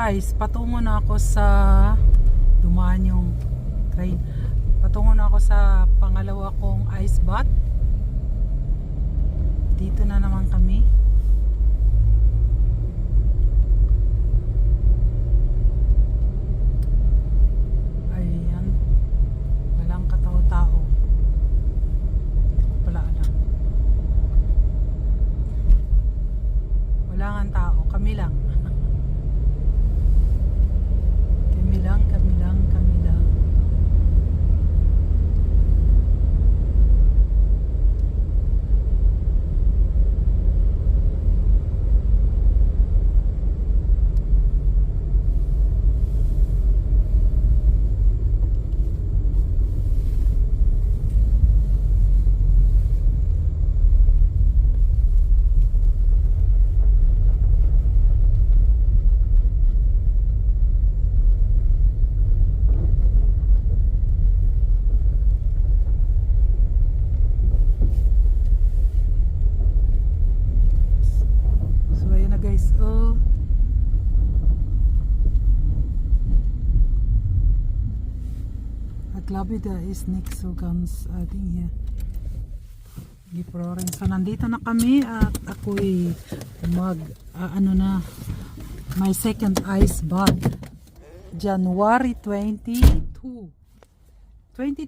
guys, patungo na ako sa dumaan yung train. Patungo na ako sa pangalawa kong ice bath. Dito na naman kami. Ayan. Walang katao-tao. Wala alam. Wala nga tao. Kami lang. Kami lang. Guys, oh, at labi da is next so guns ating here giproring. So nandito na kami at ako'y mag ano na my second ice bath January 22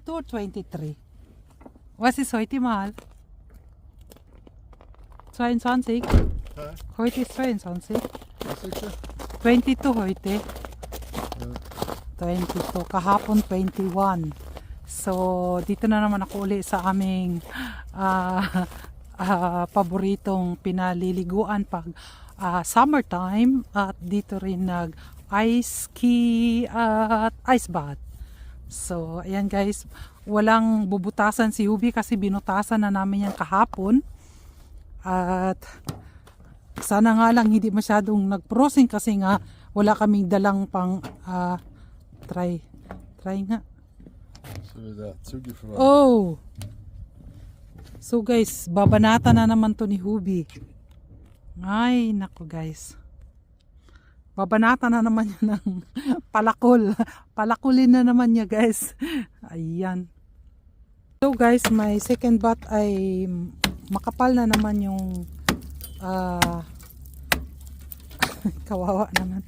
or 23. Was ist heute mal? 22? Heute ist 22. 22 heute. 22. Kahapon 21. So, dito na naman ako uli sa aming paboritong pinaliliguan pag summertime. At dito rin nag ice ski at ice bath. So, ayan guys. Walang bubutasan si Ubi kasi binutasan na namin yan kahapon. At sana nga lang hindi masyadong nag-crossing kasi nga wala kaming dalang pang try nga. Oh. So guys, babanata na naman to ni Hubi. Ay, nako guys. Babanata na naman niya ng palakol. Palakulin na naman niya guys. Ayan. So guys, my second bath ay makapal na naman yung kawawa naman.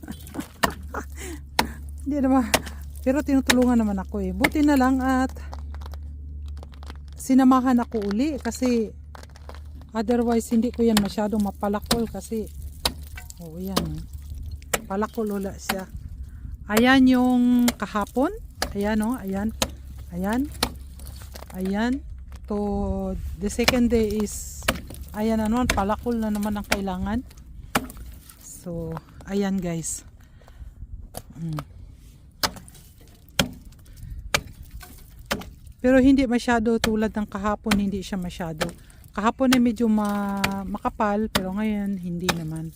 Hindi naman, pero tinutulungan naman ako eh. Buti na lang at sinamahan ako uli kasi otherwise hindi ko yan masyadong mapalakol kasi oh yan, palakol ula siya. Ayan yung kahapon. Ayan oh, ayan. To the second day is ayan na naman, palakol na naman ang kailangan. So, ayan guys. Pero hindi masyado tulad ng kahapon, hindi siya masyado. Kahapon ay medyo makapal, pero ngayon hindi naman.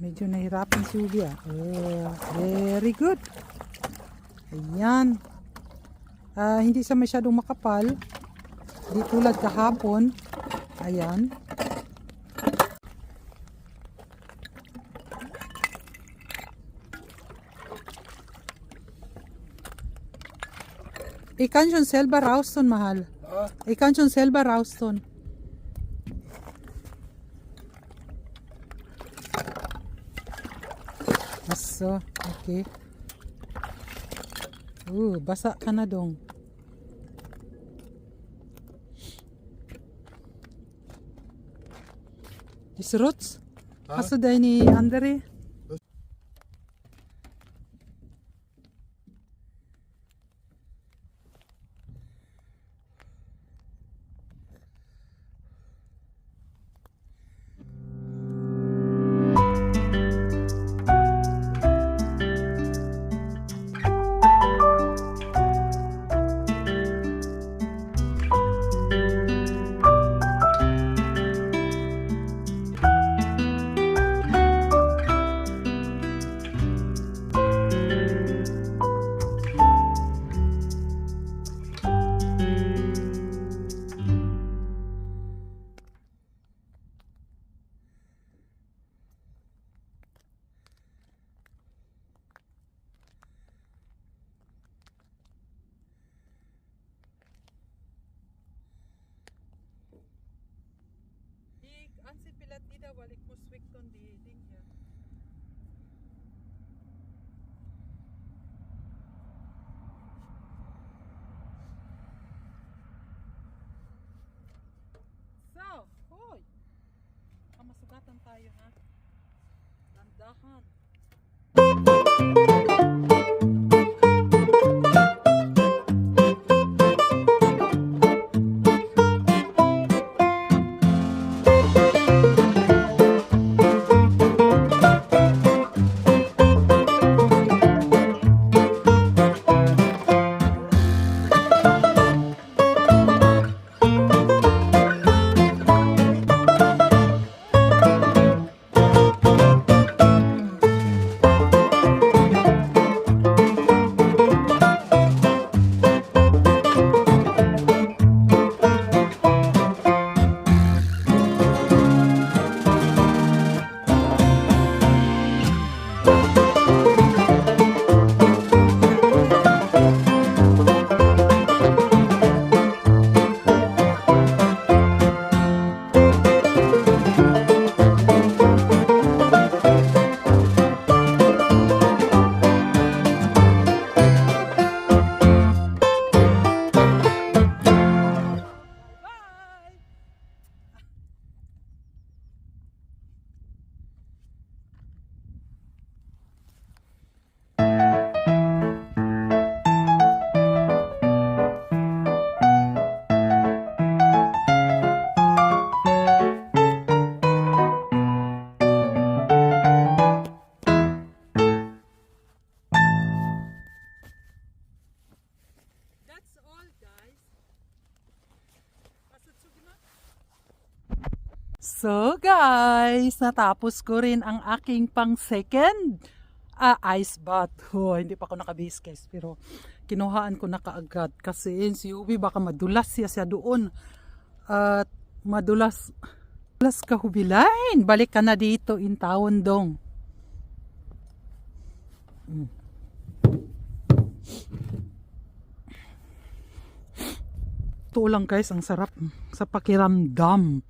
Medyo nahirapan si Ubi ah. Oh, very good. Ayan. Hindi siya masyadong makapal. Di tulad kahapon. Ayan. Ikan schon selber raustun, mahal. Ikan schon selber raustun. So, okay. Basa ka na dong. Is roots? Hast du deine andere? kan di linya. So, hoy! Masugatan tayo ha. Dandahan. That's all, guys. So guys, natapos ko rin ang aking pang second ice bath. Oh, hindi pa ako naka-base guys, pero kinuhaan ko na kaagad kasi si Hubi baka madulas siya doon. At madulas ka Hubilain. Balik ka na dito in town dong. Ito lang guys, ang sarap sa pakiramdam.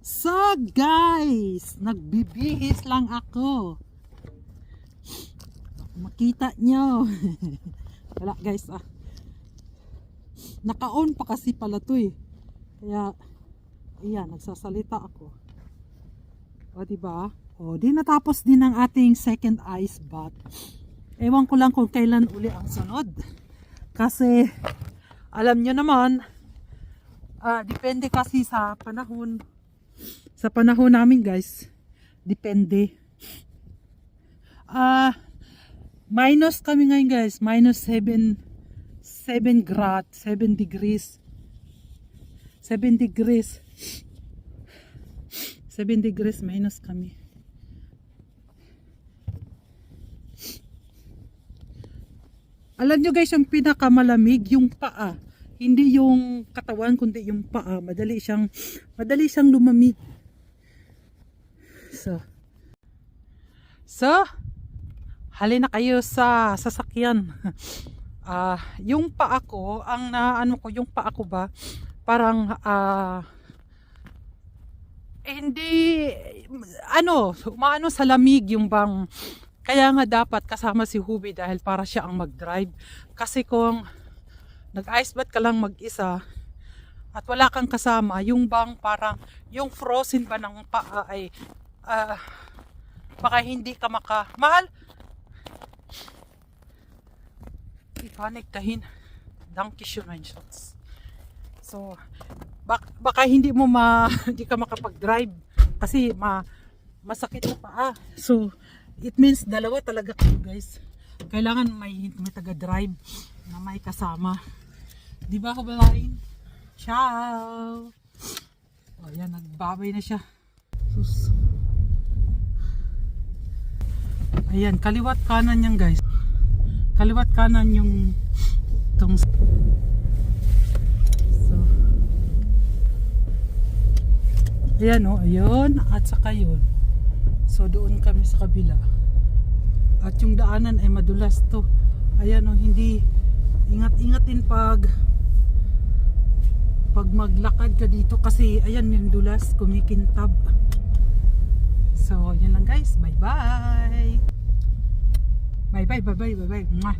So guys, nagbibihis lang ako. Makita nyo. Wala guys Naka-on pa kasi pala to eh. Kaya, ayan, nagsasalita ako. O diba? O, di natapos din ang ating second ice bath. Ewan ko lang kung kailan uli ang sunod. Kasi, alam nyo naman, depende kasi sa panahon. Sa panahon namin guys, depende. Minus kami ngayon guys, minus 7 grad, 7 degrees. 7 degrees. 7 degrees minus kami. Alam nyo guys, yung pinakamalamig, yung paa. Hindi yung katawan, kundi yung paa. Madali siyang lumamig. So, halina kayo sa sasakyan. Yung paa ko, yung paa ko ba, parang, hindi, umaano sa lamig yung bang, kaya nga dapat kasama si Hubi dahil para siya ang mag-drive. Kasi kung nag-ice bath ka lang mag-isa at wala kang kasama, yung bang parang yung frozen ba ng paa ay baka hindi ka mahal ipanektahin Dankeschön shots. So baka hindi mo hindi ka makapag-drive kasi masakit na paa. So it means dalawa talaga kayo guys. Kailangan may taga-drive na may kasama. Di ba Hubilain? Ciao! O yan, nagbabay na siya. Sus. Ayan, kaliwat kanan yan guys. Kaliwat kanan yung itong. So. Ayan o, ayun. At saka yun. So doon kami sa kabila. At yung daanan ay madulas to. Ayan o, hindi ingat-ingatin pag maglakad ka dito kasi ayan yung dulas, kumikintab. So, yun lang guys. Bye-bye. Bye-bye, bye-bye, bye-bye. Mwah.